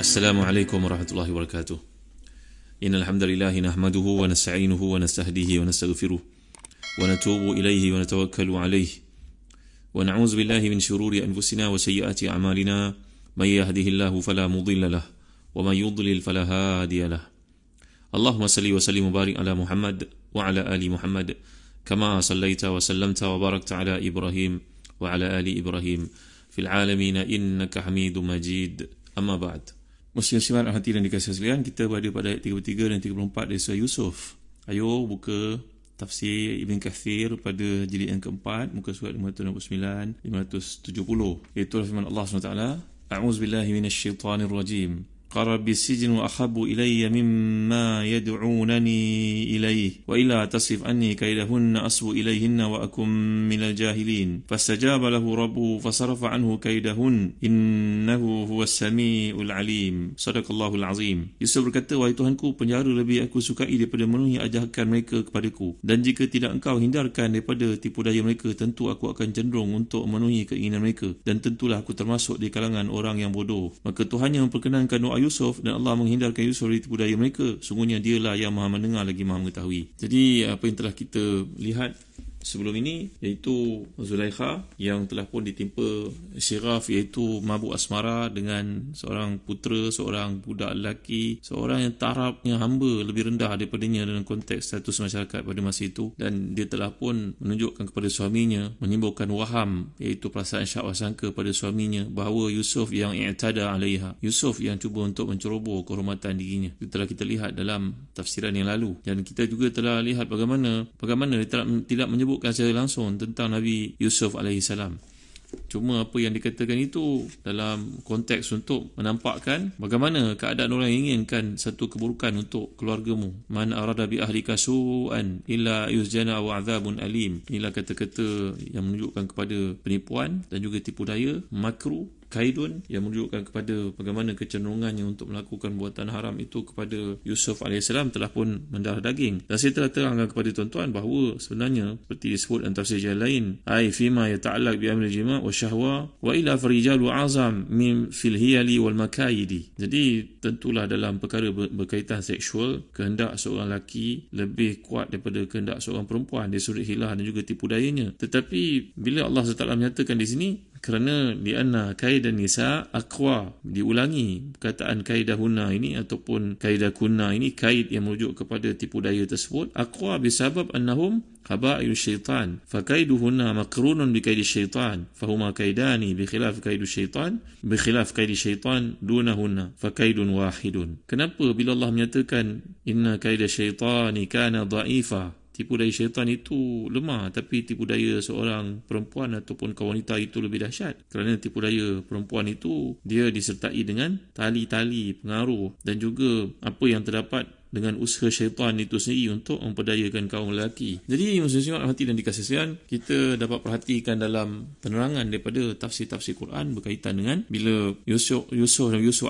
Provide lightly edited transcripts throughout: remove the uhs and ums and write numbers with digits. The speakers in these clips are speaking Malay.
Assalamualaikum warahmatullahi wabarakatuh. Innal hamdalillah nahmaduhu wa nasta'inuhu wa nastahdihi wa nastaghfiruh wa natubu ilayhi wa natawakkalu alayhi wa na'udzu billahi min shururi anfusina wa sayyiati a'malina may yahdihillahu fala mudilla lahu wa may yudlil fala hadiya lahu. Allahumma salli wa sallim wa barik ala Muhammad wa ala ali Muhammad kama sallaita wa sallamta wa barakta ala Ibrahim wa ala ali Ibrahim fil alamin innaka Hamidum Majid. Amma ba'd. Muslim-muslimat hati dan dikasihi sekalian, kita berada pada ayat 33 dan 34 dari surah Yusuf. Ayo buka tafsir Ibn Kathir pada jilid yang keempat, muka surat 569 570. Itu firman Allah SWT. A'udzubillahi minasyaitanir rajim. قال رب السجن أحب إلي مما يدعونني إليه وإلا تصرف عني كيدهن أصب إليهن وأكن من الجاهلين فاستجاب له ربه فصرف عنه كيدهن إنه هو السميع العليم. صدق الله العظيم. Yusuf berkata, wahai Tuhanku, penjara lebih aku sukai daripada memenuhi ajakan mereka kepadaku, dan jika tidak engkau hindarkan daripada tipu daya mereka, tentu aku akan cenderung untuk memenuhi keinginan mereka, dan tentulah aku termasuk di kalangan orang yang bodoh. Maka Tuhannya memperkenankan doa Yusuf dan Allah menghindarkan Yusuf dari tipu daya mereka. Sungguhnya dialah yang maha mendengar lagi maha mengetahui. Jadi apa yang telah kita lihat sebelum ini, iaitu Zulaikha yang telah pun ditimpa syiraf, iaitu mabuk asmara dengan seorang putera, seorang budak lelaki, seorang yang taraf, yang hamba lebih rendah daripadanya dalam konteks status masyarakat pada masa itu, dan dia telah pun menunjukkan kepada suaminya, menimbulkan waham, iaitu perasaan syak sangka pada suaminya bahawa Yusuf yang i'tada alaiha, Yusuf yang cuba untuk menceroboh kehormatan dirinya. Itu telah kita lihat dalam tafsiran yang lalu, dan kita juga telah lihat bagaimana dia tidak menyebutkan secara langsung tentang Nabi Yusuf AS. Cuma apa yang dikatakan itu dalam konteks untuk menampakkan bagaimana keadaan orang yang inginkan satu keburukan untuk keluargamu. Man arada bi ahlika su'an illa yusjana wa 'adzabun alim. Inilah kata-kata yang menunjukkan kepada penipuan dan juga tipu daya, makruh, kaidun, yang menunjukkan kepada bagaimana kecenderungannya untuk melakukan buatan haram itu kepada Yusuf AS telah pun mendarah daging. Dan saya telah terangkan kepada tuan-tuan bahawa sebenarnya seperti disebut dalam tafsir jalan lain, ai fima yata'allaq bi amri jima' wa syahwa wa ila farijalu azam min fil hiyali wal makaidi. Jadi tentulah dalam perkara berkaitan seksual, kehendak seorang lelaki lebih kuat daripada kehendak seorang perempuan dari sudut hilah dan juga tipu dayanya. Tetapi bila Allah SWT menyatakan di sini, kerana lianna kaidan nisa aqwa, diulangi perkataan kaidahunna ini ataupun kaidakunna ini, kaid yang merujuk kepada tipu daya tersebut, aqwa bisabab annahum khaba'il syaitan fakaiduhunna makrunun bikaidi syaitan fahuma kaidani bikhilaf kaidu syaitan bikhilaf kaidi syaitan dunahunna fakaidun wahidun. Kenapa bila Allah menyatakan inna kaida syaitani kana dha'ifa, tipu daya syaitan itu lemah, tapi tipu daya seorang perempuan ataupun kaum wanita itu lebih dahsyat? Kerana tipu daya perempuan itu dia disertai dengan tali-tali pengaruh dan juga apa yang terdapat dengan usaha syaitan itu sendiri untuk memperdayakan kaum lelaki. Jadi muslim-muslimat hati dan dikasihi sekalian, kita dapat perhatikan dalam penerangan daripada tafsir-tafsir Quran berkaitan dengan bila Yusuf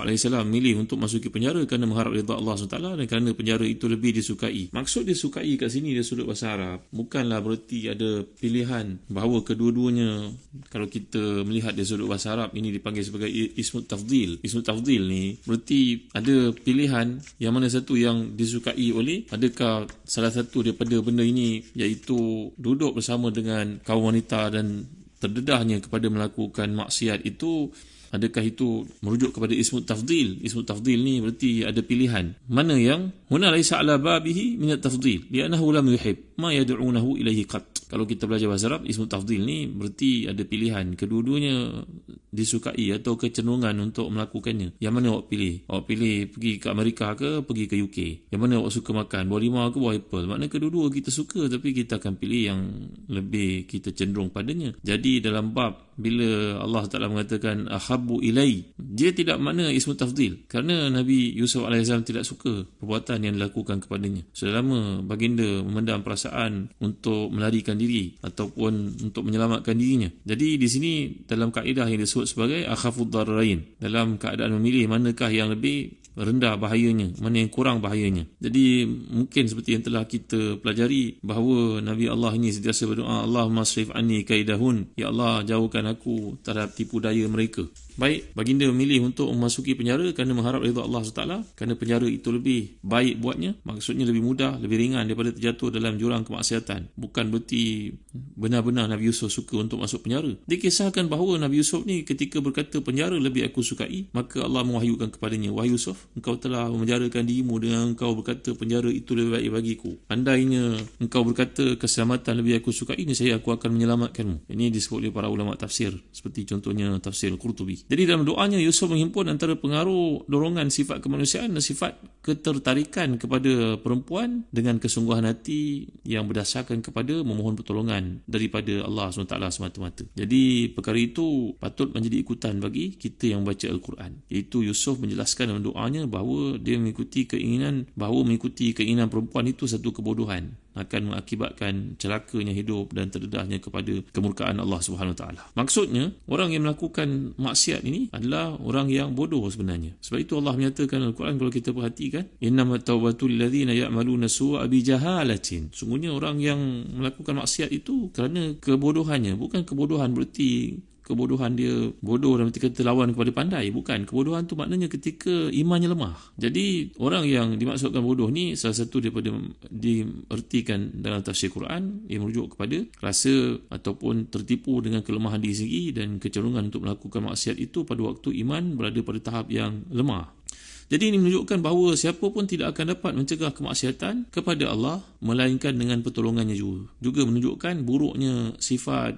AS milih untuk masuki penjara kerana mengharap redha Allah SWT dan kerana penjara itu lebih disukai. Maksud disukai kat sini dari sudut bahasa Arab bukanlah bererti ada pilihan bahawa kedua-duanya. Kalau kita melihat dari sudut bahasa Arab, ini dipanggil sebagai ismut tafdil. Ismut tafdil ni bererti ada pilihan yang mana satu yang disukai oleh, adakah salah satu daripada benda ini iaitu duduk bersama dengan kaum wanita dan terdedahnya kepada melakukan maksiat itu, adakah itu merujuk kepada ismut tafdil? Ismut tafdil ni berarti ada pilihan. Mana yang huna laisa ala babihi min at-tafdil li'annahu lam yuhib ma yad'unahu ilaihi qat. Kalau kita belajar bahasa Arab, ismut tafdil ni berarti ada pilihan, kedua-duanya disukai atau kecenderungan untuk melakukannya. Yang mana awak pilih? Awak pilih pergi ke Amerika ke pergi ke UK? Yang mana awak suka makan? Buah limau ke buah apple? Maknanya kedua-dua kita suka, tapi kita akan pilih yang lebih kita cenderung padanya. Jadi dalam bab bila Allah Ta'ala mengatakan ahabbu ilai, dia tidak makna ismut tafdil, kerana Nabi Yusuf AS tidak suka perbuatan yang dilakukan kepadanya. Sudah lama baginda memendam perasaan untuk melarikan diri ataupun untuk menyelamatkan dirinya. Jadi di sini dalam kaedah yang disebut sebagai akhafud dararain, dalam keadaan memilih manakah yang lebih rendah bahayanya, mana yang kurang bahayanya. Jadi mungkin seperti yang telah kita pelajari bahawa Nabi Allah ini sentiasa berdoa, Allahumma srif anni kaidahun, ya Allah jauhkan aku terhadap tipu daya mereka. Baik, baginda memilih untuk memasuki penjara kerana mengharap redha Allah SWT, kerana penjara itu lebih baik buatnya, maksudnya lebih mudah, lebih ringan daripada terjatuh dalam jurang kemaksiatan. Bukan berarti benar-benar Nabi Yusuf suka untuk masuk penjara. Dikisahkan bahawa Nabi Yusuf ni ketika berkata penjara lebih aku sukai, maka Allah mewahyukan kepadanya, wahai Yusuf, engkau telah memenjarakan dirimu dengan engkau berkata penjara itu lebih baik bagiku. Andainya engkau berkata keselamatan lebih aku sukai, niscaya aku akan menyelamatkanmu. Ini disebut oleh para ulama tafsir, seperti contohnya tafsir Qurtubi. Jadi dalam doanya Yusuf menghimpun antara pengaruh dorongan sifat kemanusiaan dan sifat ketertarikan kepada perempuan dengan kesungguhan hati yang berdasarkan kepada memohon pertolongan daripada Allah SWT semata-mata. Jadi perkara itu patut menjadi ikutan bagi kita yang baca Al-Quran. Iaitu Yusuf menjelaskan dalam doanya bahawa dia mengikuti keinginan perempuan itu satu kebodohan, akan mengakibatkan celakanya hidup dan terdedahnya kepada kemurkaan Allah Subhanahu Wa Taala. Maksudnya, orang yang melakukan maksiat ini adalah orang yang bodoh sebenarnya. Sebab itu Allah menyatakan dalam Al-Quran, kalau kita perhatikan, innamat taubatul ladzina ya'maluna su'a bijahalatin. Sungguhnya orang yang melakukan maksiat itu kerana kebodohannya. Bukan kebodohan berarti kebodohan dia bodoh dalam arti kata lawan kepada pandai. Bukan. Kebodohan tu maknanya ketika imannya lemah. Jadi orang yang dimaksudkan bodoh ni salah satu daripada diartikan dalam tafsir Quran, ia merujuk kepada rasa ataupun tertipu dengan kelemahan diri sendiri dan kecenderungan untuk melakukan maksiat itu pada waktu iman berada pada tahap yang lemah. Jadi ini menunjukkan bahawa siapa pun tidak akan dapat mencegah kemaksiatan kepada Allah melainkan dengan pertolongannya juga. Juga menunjukkan buruknya sifat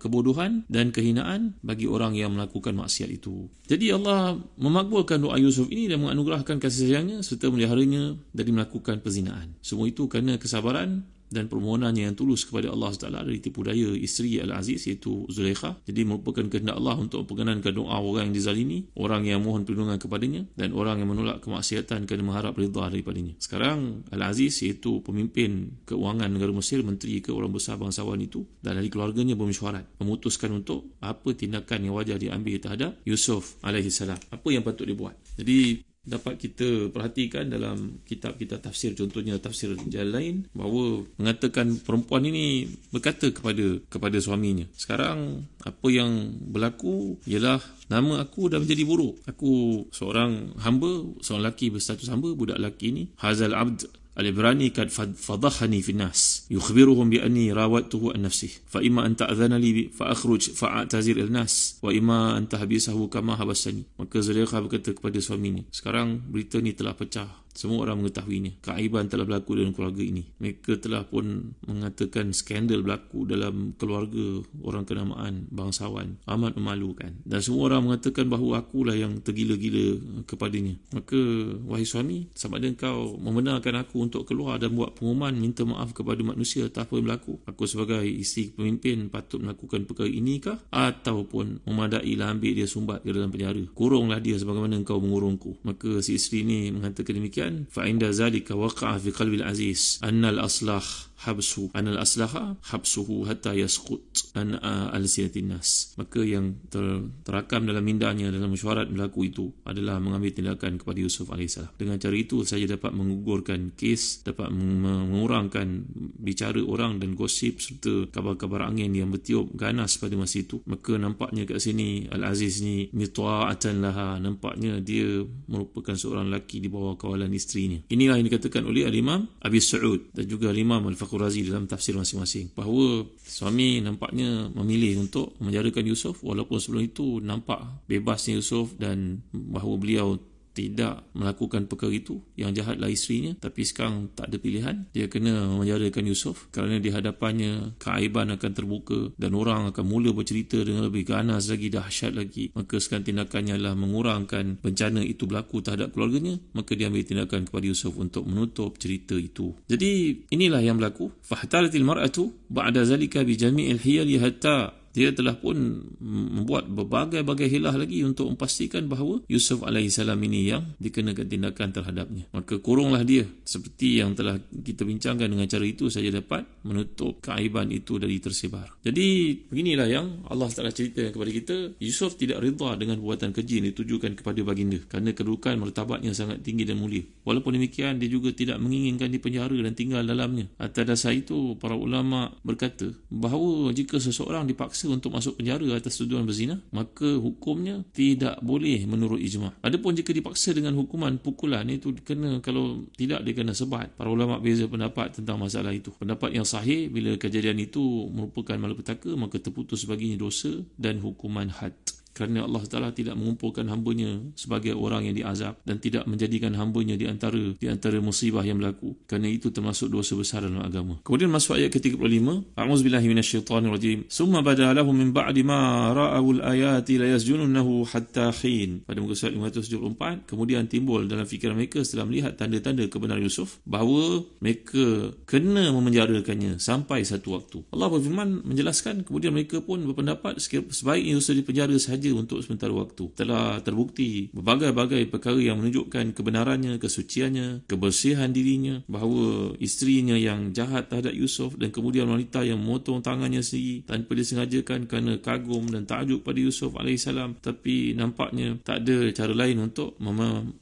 kebodohan dan kehinaan bagi orang yang melakukan maksiat itu. Jadi Allah memakbulkan doa Yusuf ini dan menganugerahkan kasih sayangnya serta meliharanya dari melakukan perzinaan. Semua itu kerana kesabaran dan permohonannya yang tulus kepada Allah SWT dari tipu daya isteri Al-Aziz iaitu Zulaikha. Jadi merupakan kehendak Allah untuk memperkenankan doa orang yang dizalimi, orang yang mohon perlindungan kepadanya, dan orang yang menolak kemaksiatan kerana mengharap redha daripadanya. Sekarang Al-Aziz iaitu pemimpin keuangan negara Mesir, menteri ke orang besar bangsawan itu, dan dari keluarganya bermesyuarat memutuskan untuk apa tindakan yang wajar diambil terhadap Yusuf AS. Apa yang patut dibuat. Jadi dapat kita perhatikan dalam kitab-kitab tafsir, contohnya tafsir Jalalain, bahawa mengatakan perempuan ini berkata kepada suaminya, sekarang apa yang berlaku ialah nama aku dah menjadi buruk. Aku seorang hamba, seorang lelaki berstatus hamba, budak lelaki ini, hazal abd al-ibrani kad fadahani fi nas yukhbiruhum bi anni rawattuhu an nafsihi fa imma an ta'dhana li fa akhruj fa a'tazir al-nas wa imma an tahbisahu kama habasani. Maka Zulaikha berkata kepada suaminya, sekarang berita ni telah pecah, semua orang mengetahuinya, keaiban telah berlaku dalam keluarga ini. Mereka telah pun mengatakan skandal berlaku dalam keluarga orang kenamaan bangsawan, amat memalukan, dan semua orang mengatakan bahawa akulah yang tergila-gila kepadanya. Maka wahai suami, sama ada engkau membenarkan aku untuk keluar dan buat pengumuman minta maaf kepada manusia atas apa yang berlaku, aku sebagai isteri pemimpin patut melakukan perkara inikah, ataupun memadailah ambil dia sumbat ke dalam penjara, kurunglah dia sebagaimana engkau mengurungku. Maka si isteri ni mengatakan demikian, فعند ذلك وقع في قلب العزيز أن الأصلح habsuhu hatta yasqut an alsinatin nas. Maka yang terakam dalam mindanya dalam mesyuarat berlaku itu adalah mengambil tindakan kepada Yusuf AS. Dengan cara itu saja dapat menggugurkan kes, dapat mengurangkan bicara orang dan gosip serta kabar-kabar angin yang bertiup ganas pada masa itu. Maka nampaknya kat sini Al-Aziz ni mitwa'atan laha, nampaknya dia merupakan seorang lelaki di bawah kawalan isterinya. Inilah yang dikatakan oleh Al-Imam Abi Sa'ud dan juga Al-Imam Al-Razi dalam tafsir masing-masing, bahawa suami nampaknya memilih untuk memenjarakan Yusuf walaupun sebelum itu nampak bebasnya Yusuf dan bahawa beliau tidak melakukan perkara itu, yang jahatlah isterinya. Tapi sekarang tak ada pilihan, dia kena memenjarakan Yusuf kerana di hadapannya keaiban akan terbuka dan orang akan mula bercerita dengan lebih ganas lagi, dahsyat lagi. Maka sekarang tindakannya adalah mengurangkan bencana itu berlaku terhadap keluarganya. Maka dia ambil tindakan kepada Yusuf untuk menutup cerita itu. Jadi inilah yang berlaku. Fahtalatil mar'atu ba'da zalika bi jami'il hiyali hatta, dia telah pun membuat berbagai-bagai hilah lagi untuk memastikan bahawa Yusuf AS ini yang dikenakan tindakan terhadapnya. Maka kurunglah dia. Seperti yang telah kita bincangkan, dengan cara itu saja dapat menutup keaiban itu dari tersebar. Jadi beginilah yang Allah Ta'ala ceritakan kepada kita. Yusuf tidak rida dengan perbuatan keji yang ditujukan kepada baginda kerana kedudukan martabatnya sangat tinggi dan mulia. Walaupun demikian, dia juga tidak menginginkan dipenjara dan tinggal dalamnya. Atas dasar itu, para ulama berkata bahawa jika seseorang dipaksa dipaksa untuk masuk penjara atas tuduhan berzina, maka hukumnya tidak boleh menurut ijma'. Adapun jika dipaksa dengan hukuman pukulan, itu kena, kalau tidak dia kena sebat. Para ulama beza pendapat tentang masalah itu. Pendapat yang sahih, bila kejadian itu merupakan malapetaka, maka terputus baginya dosa dan hukuman had. Kerana Allah Ta'ala tidak mengumpulkan hambanya sebagai orang yang diazab dan tidak menjadikan hambanya di antara musibah yang berlaku. Kerana itu termasuk dosa besar dalam agama. Kemudian masuk ayat ke-35. A'udzubillahi minasyaitanirrajim. Summa bada lahum min ba'di ma ra'awul ayati la yasjununahu hatta khin. Pada muka surat 574, kemudian timbul dalam fikiran mereka setelah melihat tanda-tanda kebenaran Yusuf bahawa mereka kena memenjarakannya sampai satu waktu. Allah berfirman menjelaskan, kemudian mereka pun berpendapat sebaiknya Yusuf dipenjara sahaja untuk sementara waktu. Telah terbukti berbagai-bagai perkara yang menunjukkan kebenarannya, kesuciannya, kebersihan dirinya, bahawa isterinya yang jahat terhadap Yusuf dan kemudian wanita yang memotong tangannya sendiri tanpa disengajakan kerana kagum dan takjub pada Yusuf AS, tapi nampaknya tak ada cara lain untuk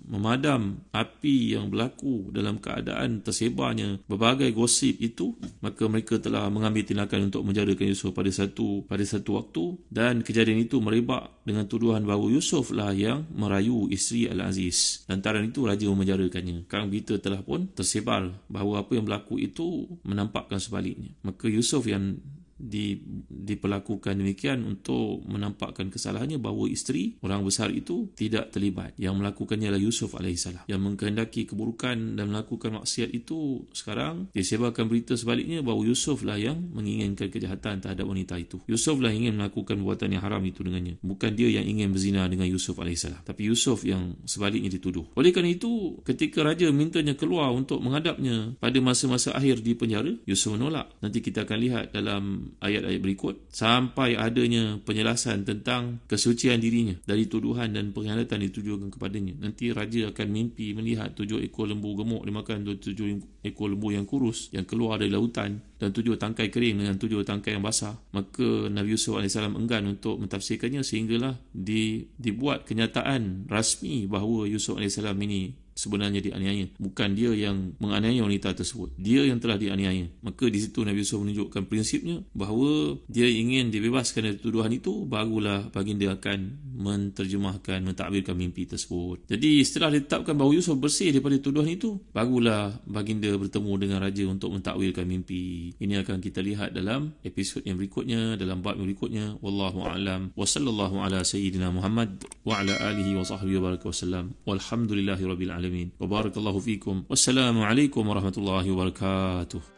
memadam api yang berlaku dalam keadaan tersebarnya berbagai gosip itu, maka mereka telah mengambil tindakan untuk menjarakan Yusuf pada satu waktu, dan kejadian itu merebak dengan tuduhan bahawa Yusuf lah yang merayu isteri Al-Aziz. Lantaran itu raja memenjarakannya. Sekarang berita telah pun tersebar bahawa apa yang berlaku itu menampakkan sebaliknya. Maka Yusuf yang diperlakukan demikian untuk menampakkan kesalahannya, bahawa isteri orang besar itu tidak terlibat. Yang melakukannya adalah Yusuf AS. Yang mengkehendaki keburukan dan melakukan maksiat itu, sekarang disebarkan berita sebaliknya bahawa Yusuf lah yang menginginkan kejahatan terhadap wanita itu. Yusuf lah ingin melakukan perbuatan yang haram itu dengannya. Bukan dia yang ingin berzina dengan Yusuf AS, tapi Yusuf yang sebaliknya dituduh. Oleh kerana itu, ketika raja mintanya keluar untuk menghadapnya pada masa-masa akhir di penjara, Yusuf menolak. Nanti kita akan lihat dalam ayat-ayat berikut sampai adanya penjelasan tentang kesucian dirinya dari tuduhan dan pengkhianatan ditujukan kepadanya. Nanti raja akan mimpi melihat 7 ekor lembu gemuk dimakan 7 ekor lembu yang kurus yang keluar dari lautan, dan 7 tangkai kering dengan 7 tangkai yang basah. Maka Nabi Yusuf AS enggan untuk mentafsirkannya, sehinggalah dibuat kenyataan rasmi bahawa Yusuf AS ini sebenarnya dianiaya. Bukan dia yang menganiaya wanita tersebut, dia yang telah dianiaya. Maka di situ Nabi Yusuf menunjukkan prinsipnya bahawa dia ingin dibebaskan dari tuduhan itu, barulah baginda akan menterjemahkan, mentakbirkan mimpi tersebut. Jadi setelah ditetapkan bahawa Yusuf bersih daripada tuduhan itu, barulah baginda bertemu dengan raja untuk mentakwilkan mimpi. Ini akan kita lihat dalam episod yang berikutnya, dalam bab yang berikutnya. Wallahu a'lam. Wa sallallahu ala sayyidina Muhammad wa ala alihi wa sahbihi wa baraka wasallam. Walhamdulillahi rabbil alamin. Wa barakallahu fikum. Wassalamu alaikum warahmatullahi wabarakatuh.